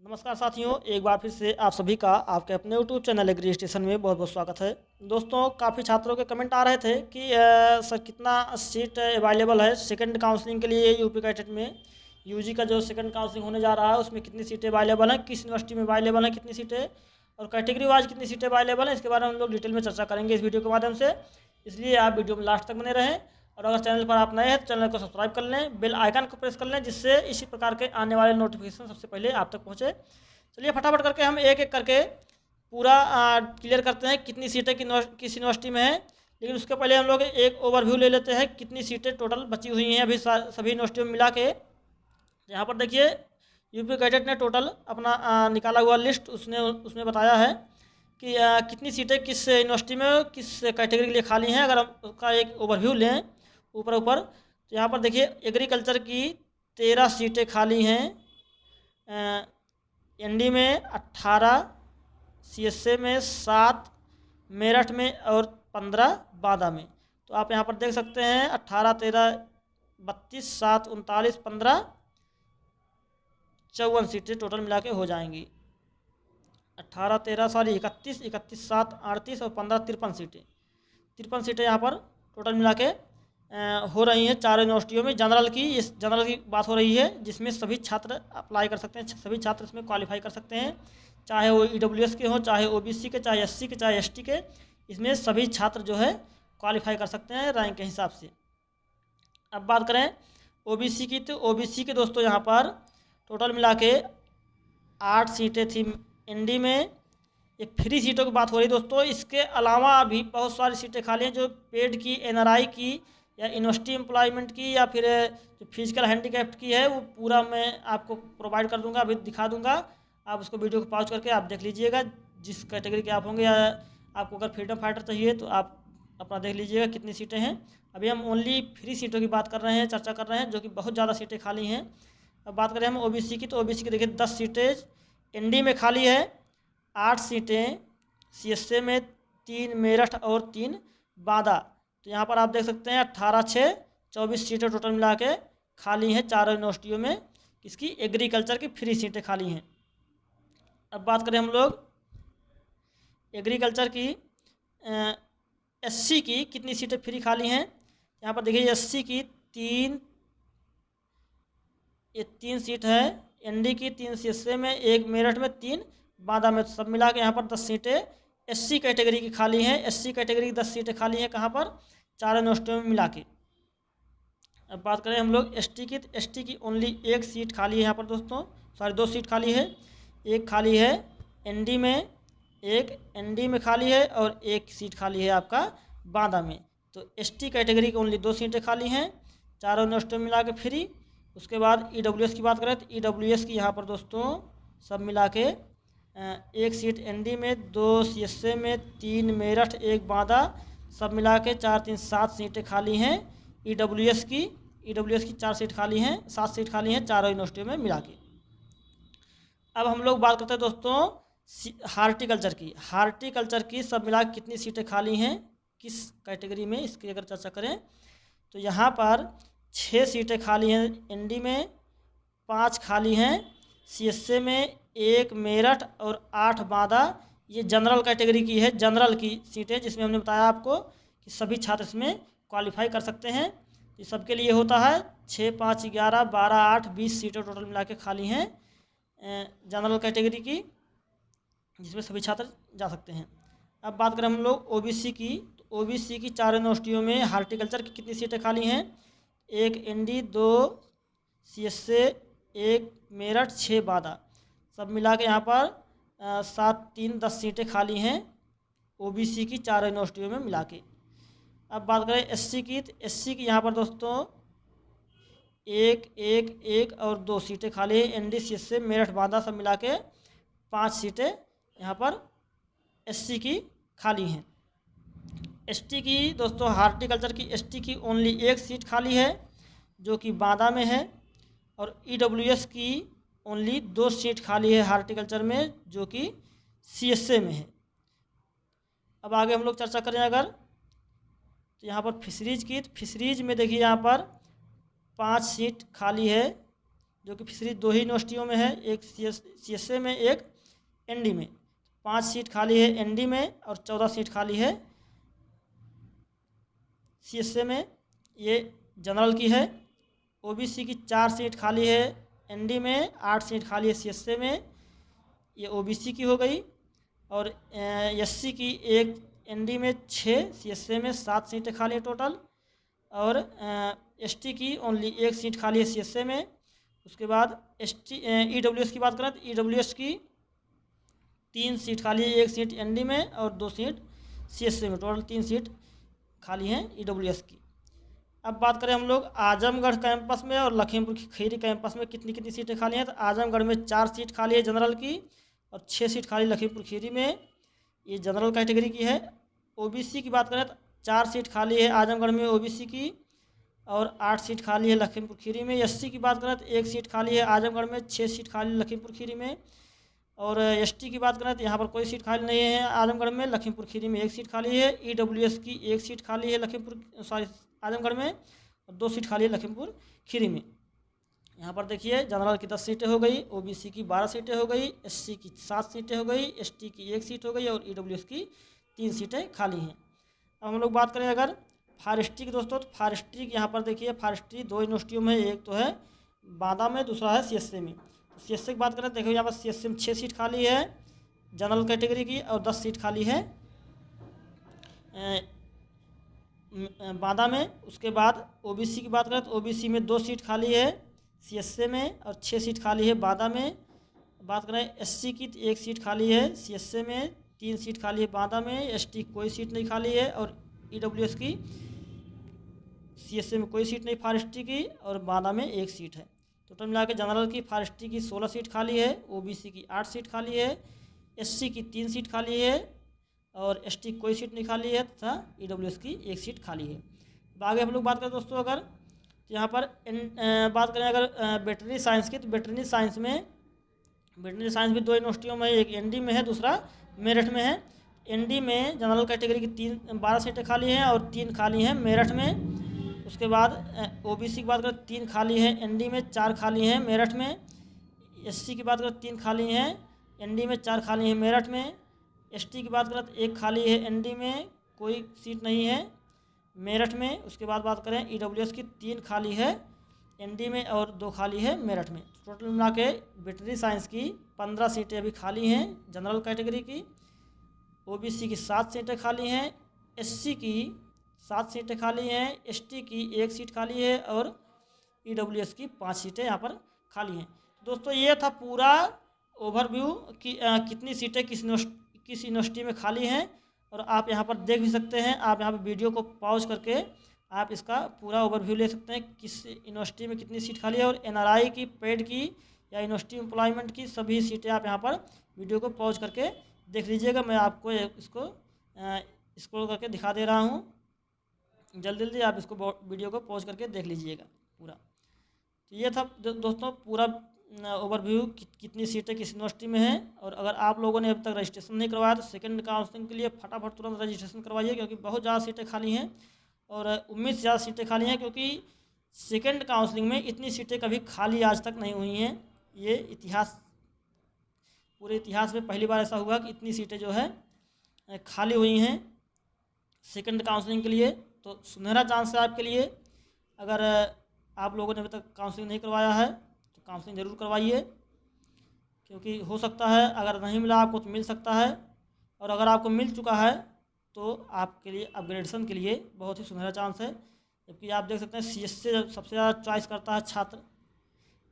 नमस्कार साथियों, एक बार फिर से आप सभी का आपके अपने यूट्यूब चैनल एग्री स्टेशन में बहुत बहुत स्वागत है। दोस्तों, काफ़ी छात्रों के कमेंट आ रहे थे कि सर कितना सीट अवेलेबल है सेकंड काउंसलिंग के लिए यूपी कैटेट में। यूजी का जो सेकंड काउंसलिंग होने जा रहा है उसमें कितनी सीटें अवेलेबल हैं, किस यूनिवर्सिटी में अवेलेबल हैं कितनी सीटें, और कैटेगरी वाइज कितनी सीटें अवेलेबल हैं, इसके बारे में हम लोग डिटेल में चर्चा करेंगे इस वीडियो के माध्यम से। इसलिए आप वीडियो में लास्ट तक बने रहें, और अगर चैनल पर आप नए हैं तो चैनल को सब्सक्राइब कर लें, बेल आइकन को प्रेस कर लें, जिससे इसी प्रकार के आने वाले नोटिफिकेशन सबसे पहले आप तक पहुँचे। चलिए फटाफट करके हम एक एक करके पूरा क्लियर करते हैं कितनी सीटें किस यूनिवर्सिटी में है। लेकिन उसके पहले हम लोग एक ओवरव्यू ले लेते हैं कितनी सीटें टोटल बची हुई हैं अभी सभी यूनिवर्सिटियों में मिला के। यहाँ पर देखिए, यूपी कैडेट ने टोटल अपना निकाला हुआ लिस्ट उसने उसमें बताया है कि कितनी सीटें किस यूनिवर्सिटी में किस कैटेगरी के लिए खाली हैं। अगर हम उसका एक ओवरव्यू लें ऊपर ऊपर, तो यहाँ पर देखिए एग्रीकल्चर की 13 सीटें खाली हैं, एनडी में 18, सीएसए में 7, मेरठ में और 15 बांदा में। तो आप यहाँ पर देख सकते हैं 18, 13, 32, 7, 39, 15, 54 सीटें टोटल मिला के हो जाएंगी। 18, 13, 31, 31, 7, 38 और 15, 53 सीटें। 53 सीटें यहाँ पर टोटल मिला के हो रही हैं चारों यूनिवर्सिटियों में। जनरल की बात हो रही है, जिसमें सभी छात्र अप्लाई कर सकते हैं, सभी छात्र इसमें क्वालिफाई कर सकते हैं, चाहे वो ईडब्ल्यूएस के हों, चाहे ओबीसी के, चाहे एससी के, चाहे एसटी के। इसमें सभी छात्र जो है क्वालिफाई कर सकते हैं रैंक के हिसाब से। अब बात करें ओबीसी की, तो ओबीसी के दोस्तों यहाँ पर टोटल मिला के 8 सीटें थी एनडी में। ये फ्री सीटों की बात हो रही है दोस्तों। इसके अलावा भी बहुत सारी सीटें खाली हैं जो पेड की, एनआरआई की, या यूनिवर्सिटी एम्प्लॉयमेंट की, या फिर जो फिजिकल हैंडीकैप्ड की है, वो पूरा मैं आपको प्रोवाइड कर दूंगा, अभी दिखा दूंगा। आप उसको वीडियो को पॉज करके आप देख लीजिएगा जिस कैटेगरी के आप होंगे, या आपको अगर फ्रीडम फाइटर चाहिए तो आप अपना देख लीजिएगा कितनी सीटें हैं। अभी हम ओनली फ्री सीटों की बात कर रहे हैं, चर्चा कर रहे हैं, जो कि बहुत ज़्यादा सीटें खाली हैं। अब बात करें हम ओबीसी की, तो ओबीसी की देखिए 10 सीटें एनडी में खाली है, 8 सीटें सीएसए में, 3 मेरठ और 3 बांदा। तो यहाँ पर आप देख सकते हैं 18, 6, 24 सीटें टोटल मिला के खाली हैं चारों यूनिवर्सिटियों में। इसकी एग्रीकल्चर की फ्री सीटें खाली हैं। अब बात करें हम लोग एग्रीकल्चर की, एससी की कितनी सीटें फ्री खाली हैं। यहाँ पर देखिए एससी की 3 सीट है, एनडी की 3 सीएसए में, 1 मेरठ में, 3 बांदा में। तो सब मिला के यहाँ पर 10 सीटें एससी कैटेगरी की खाली हैं। एससी कैटेगरी की 10 सीटें खाली हैं कहाँ पर, चारों यूनिवर्सिटियों में मिला के। अब बात करें हम लोग एसटी की, तो एसटी की ओनली 1 सीट खाली है यहाँ पर दोस्तों, 2 सीट खाली है। एक खाली है एनडी में, एक एनडी में खाली है, और 1 सीट खाली है आपका बांदा में। तो एसटी कैटेगरी की ओनली 2 सीटें खाली हैं चारों यूनिवर्सिटियों में मिला के फ्री। उसके बाद ईडब्ल्यूएस की बात करें, तो ईडब्ल्यूएस की यहाँ पर दोस्तों सब मिला के 1 सीट एनडी में, 2 सीएसए में, 3 मेरठ, 1 बांदा, सब मिला के 4, 3, 7 सीटें खाली हैं ईडब्ल्यूएस की। ईडब्ल्यूएस की 4 सीट खाली हैं, 7 सीट खाली हैं चारों यूनिवर्सिटियों में मिला के। अब हम लोग बात करते हैं दोस्तों हार्टिकल्चर की। हार्टिकल्चर की सब मिला के कितनी सीटें खाली हैं किस कैटेगरी में, इसकी अगर चर्चा करें तो यहाँ पर 6 सीटें खाली हैं एनडी में, 5 खाली हैं सीएसए में, 1 मेरठ और 8 बांदा। ये जनरल कैटेगरी की है, जनरल की सीटें, जिसमें हमने बताया आपको कि सभी छात्र इसमें क्वालिफाई कर सकते हैं। ये सबके लिए होता है 6, 5, 11, 12, 8, 20 सीटें टोटल मिला के खाली हैं जनरल कैटेगरी की, जिसमें सभी छात्र जा सकते हैं। अब बात करें हम लोग ओबीसी की, तो ओबीसी की 4 यूनिवर्सिटियों में हार्टिकल्चर की कितनी सीटें खाली हैं, 1 एनडी, 2 सीएसए, 1 मेरठ, 6 बांदा, सब मिला के यहाँ पर 7, 3, 10 सीटें खाली हैं ओबीसी की 4 यूनिवर्सिटियों में मिला के। अब बात करें एससी की, तो एससी की यहाँ पर दोस्तों 1, 1, 1 और 2 सीटें खाली हैं एनडी, सीएसए, मेरठ, बांदा, सब मिला के 5 सीटें यहाँ पर एससी की खाली हैं। एसटी की दोस्तों हार्टिकल्चर की एसटी की ओनली 1 सीट खाली है जो कि बांदा में है, और ईडब्ल्यूएस की ओनली 2 सीट खाली है हार्टिकल्चर में, जो कि सीएसए में है। अब आगे हम लोग चर्चा करें अगर, तो यहाँ पर फिशरीज की, तो फिशरीज में देखिए यहाँ पर 5 सीट खाली है जो कि फिशरीज 2 ही यूनिवर्सिटियों में है, एक CSA में, एक ND में। 5 सीट खाली है ND में और 14 सीट खाली है CSA में, ये जनरल की है। OBC की 4 सीट खाली है ND में, 8 सीट खाली है CSA में, ये OBC की हो गई। और SC की एक ND में 6, CSA में 7 सीटें खाली है टोटल। और ST की ओनली 1 सीट खाली है CSA में। उसके बाद EWS की बात करें तो EWS की 3 सीट खाली है, 1 सीट ND में और 2 सीट CSA में, टोटल 3 सीट खाली हैं EWS की। अब बात करें हम लोग आजमगढ़ कैंपस में और लखीमपुर खीरी कैंपस में कितनी कितनी सीटें खाली हैं। तो आजमगढ़ में 4 सीट खाली है जनरल की और 6 सीट खाली लखीमपुर खीरी में, ये जनरल कैटेगरी की है। OBC की बात करें तो 4 सीट खाली है आजमगढ़ में OBC की और 8 सीट खाली है लखीमपुर खीरी में। SC की बात करें तो 1 सीट खाली है आजमगढ़ में, 6 सीट खाली लखीमपुर खीरी में। और ST की बात करें तो यहाँ पर कोई सीट खाली नहीं है आजमगढ़ में, लखीमपुर खीरी में 1 सीट खाली है। EWS की 1 सीट खाली है आजमगढ़ में और 2 सीट खाली है लखीमपुर खीरी में। यहाँ पर देखिए जनरल की 10 सीटें हो गई, OBC की 12 सीटें हो गई, SC की 7 सीटें हो गई, ST की 1 सीट हो गई और EWS की 3 सीटें खाली हैं। अब हम लोग बात करें अगर फॉरेस्ट्री की दोस्तों, तो फॉरेस्ट्री की यहाँ पर देखिए फॉरेस्ट्री 2 यूनिवर्सिटियों में, एक तो है बांदा में, दूसरा है CSA में। CSA की बात करें देखो यहाँ पर CSA में 6 सीट खाली है जनरल कैटेगरी की और 10 सीट खाली है बांदा में। उसके बाद OBC की बात करें तो OBC में 2 सीट खाली है CSA में और 6 सीट खाली है बांदा में। बात करें SC की तो 1 सीट खाली है CSA में, 3 सीट खाली है बांदा में, ST कोई सीट नहीं खाली है और EWS की CSA में कोई सीट नहीं फॉरेस्ट्री की और बांदा में 1 सीट है। टोटल मिला के जनरल की फॉरेस्ट्री की 16 सीट खाली है, OBC की 8 सीट खाली है, SC की 3 सीट खाली है और ST कोई सीट नहीं खाली है तथा EWS की 1 सीट खाली है। अब आगे हम लोग बात करें दोस्तों अगर तो यहाँ पर बात करें अगर वेटरनरी साइंस की, तो वेटरनरी साइंस भी 2 यूनिवर्सिटियों में, एक ND में है दूसरा मेरठ में है। ND में जनरल कैटेगरी की 12 सीटें खाली हैं और 3 खाली हैं मेरठ में। उसके बाद OBC की बात करें 3 खाली है ND में, 4 खाली हैं मेरठ में। SC की बात करें 3 खाली हैं ND में, 4 खाली हैं मेरठ में। ST की बात करें तो 1 खाली है ND में, कोई सीट नहीं है मेरठ में। उसके बाद बात करें EWS की 3 खाली है ND में और 2 खाली है मेरठ में। टोटल मिला के वेटरनरी साइंस की 15 सीटें अभी खाली हैं जनरल कैटेगरी की, OBC की 7 सीटें खाली हैं, SC की 7 सीटें खाली हैं, ST की 1 सीट खाली है और EWS की 5 सीटें यहाँ पर खाली हैं। दोस्तों ये था पूरा ओवरव्यू कि कितनी सीटें किस यूनिवर्सिटी में खाली हैं। और आप यहाँ पर देख भी सकते हैं, आप यहाँ पर वीडियो को पॉज करके आप इसका पूरा ओवरव्यू ले सकते हैं किस यूनिवर्सिटी में कितनी सीट खाली है। और NRI की, पेड की या यूनिवर्सिटी एम्प्लॉयमेंट की सभी सीटें आप यहाँ पर वीडियो को पॉज करके देख लीजिएगा। मैं आपको इसको स्क्रॉल करके दिखा दे रहा हूँ, जल्दी जल्दी आप इसको वीडियो को पॉज करके देख लीजिएगा पूरा। तो ये था दोस्तों पूरा ओवरव्यू कितनी सीटें किस यूनिवर्सिटी में हैं। और अगर आप लोगों ने अब तक रजिस्ट्रेशन नहीं करवाया तो सेकंड काउंसलिंग के लिए फटाफट तुरंत रजिस्ट्रेशन करवाइए, क्योंकि बहुत ज़्यादा सीटें खाली हैं और उम्मीद से ज़्यादा सीटें खाली हैं, क्योंकि सेकंड काउंसलिंग में इतनी सीटें कभी खाली आज तक नहीं हुई हैं। ये पूरे इतिहास में पहली बार ऐसा हुआ कि इतनी सीटें जो है खाली हुई हैं सेकंड काउंसलिंग के लिए। तो सुनहरा चांस है आपके लिए। अगर आप लोगों ने अभी तक काउंसलिंग नहीं करवाया है तो काउंसलिंग ज़रूर करवाइए, क्योंकि हो सकता है अगर नहीं मिला आपको तो मिल सकता है, और अगर आपको मिल चुका है तो आपके लिए अपग्रेडेशन के लिए बहुत ही सुनहरा चांस है। जबकि आप देख सकते हैं CSA सबसे ज़्यादा चॉइस करता है छात्र,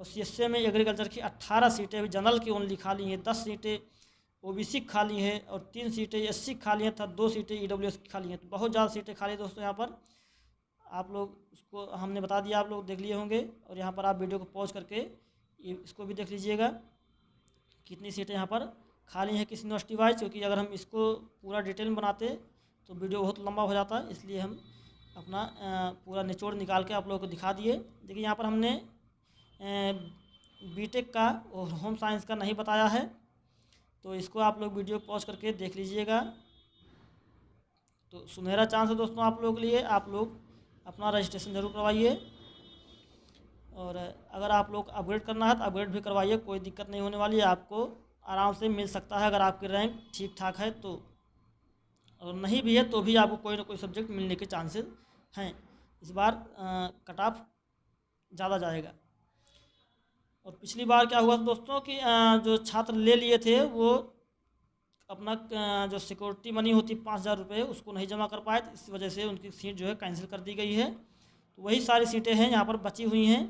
और CSA में एग्रीकल्चर की 18 सीटें जनरल की ओनली खाली हैं, 10 सीटें OBC खाली हैं और 3 सीटें SC खाली हैं तथा 2 सीटें EWS की खाली हैं। तो बहुत ज़्यादा सीटें खाली है दोस्तों। यहाँ पर आप लोग उसको हमने बता दिया, आप लोग देख लिए होंगे। और यहाँ पर आप वीडियो को पॉज करके इसको भी देख लीजिएगा कितनी सीटें यहाँ पर खाली हैं किस यूनिवर्सिटी वाइज, क्योंकि अगर हम इसको पूरा डिटेल में बनाते तो वीडियो बहुत लंबा हो जाता है, इसलिए हम अपना पूरा निचोड़ निकाल के आप लोगों को दिखा दिए। देखिए यहाँ पर हमने बीटेक का और होम साइंस का नहीं बताया है, तो इसको आप लोग वीडियो पॉज करके देख लीजिएगा। तो सुनहरा चांस है दोस्तों आप लोगों के लिए, आप लोग अपना रजिस्ट्रेशन ज़रूर करवाइए। और अगर आप लोग अपग्रेड करना है तो अपग्रेड भी करवाइए, कोई दिक्कत नहीं होने वाली है, आपको आराम से मिल सकता है अगर आपकी रैंक ठीक ठाक है तो। और नहीं भी है तो भी आपको कोई ना कोई सब्जेक्ट मिलने के चांसेस हैं। इस बार कट ऑफ ज़्यादा जाएगा। और पिछली बार क्या हुआ था दोस्तों कि जो छात्र ले लिए थे वो अपना जो सिक्योरिटी मनी होती 5,000 रुपये उसको नहीं जमा कर पाए, तो इस वजह से उनकी सीट जो है कैंसिल कर दी गई है। तो वही सारी सीटें हैं यहाँ पर बची हुई हैं,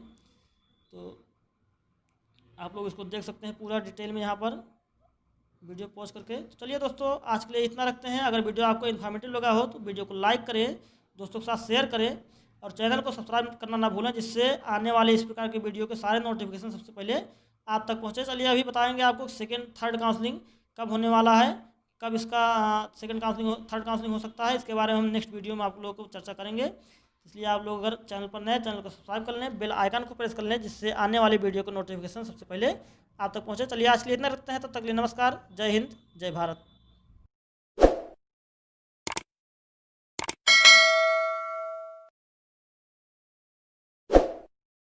तो आप लोग इसको देख सकते हैं पूरा डिटेल में यहाँ पर वीडियो पॉज करके। तो चलिए दोस्तों, आज के लिए इतना रखते हैं। अगर वीडियो आपको इन्फॉर्मेटिव लगा हो तो वीडियो को लाइक करें, दोस्तों के साथ शेयर करें और चैनल को सब्सक्राइब करना ना भूलें, जिससे आने वाले इस प्रकार के वीडियो के सारे नोटिफिकेशन सबसे पहले आप तक पहुँचे। चलिए अभी बताएंगे आपको सेकेंड थर्ड काउंसलिंग कब होने वाला है, कब इसका सेकेंड काउंसलिंग थर्ड काउंसलिंग हो सकता है, इसके बारे में हम नेक्स्ट वीडियो में आप लोगों को चर्चा करेंगे। इसलिए आप लोग अगर चैनल पर नए, चैनल को सब्सक्राइब कर लें, बेल आइकन को प्रेस कर लें, जिससे आने वाली वीडियो का नोटिफिकेशन सबसे पहले आप तक पहुँचे। चलिए आज के लिए इतना रखते हैं, तब तक के लिए नमस्कार, जय हिंद, जय भारत।